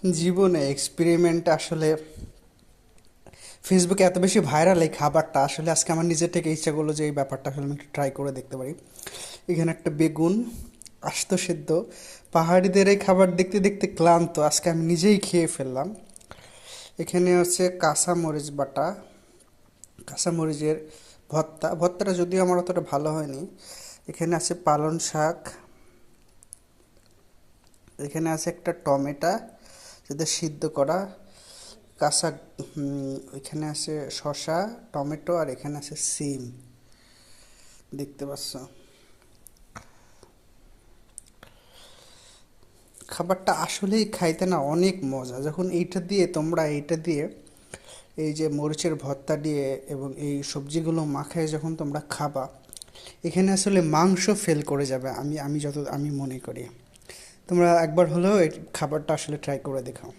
জীবনে এক্সপেরিমেন্ট আসলে ফেসবুকে এত বেশি ভাইরাল এই খাবারটা, আসলে আজকে আমার নিজের থেকে ইচ্ছা করলো যে এই ব্যাপারটা আসলে আমি একটু ট্রাই করে দেখতে পারি। এখানে একটা বেগুন, আস্ত সেদ্ধ। পাহাড়িদের এই খাবার দেখতে দেখতে ক্লান্ত, আজকে আমি নিজেই খেয়ে ফেললাম। এখানে হচ্ছে কাঁচা মরিচ বাটা, কাঁচা মরিচের ভর্তা। ভর্তাটা যদিও আমার অতটা ভালো হয়নি। এখানে আছে পালং শাক। এখানে আছে একটা টমেটো যেটা সিদ্ধ করা। কাঁচা এখানে আছে শসা, টমেটো, আর এখানে আছে সিম, দেখতে পাচ্ছ। খাবারটা আসলেই খাইতে না অনেক মজা, যখন এইটা দিয়ে এই যে মরিচের ভর্তা দিয়ে এবং এই সবজিগুলো মাখায় যখন তোমরা খাবা, এখানে আসলে মাংস ফেল করে যাবে, আমি আমি মনে করি। তোমরা একবার হলেও এই খাবারটা আসলে ট্রাই করে দেখাও।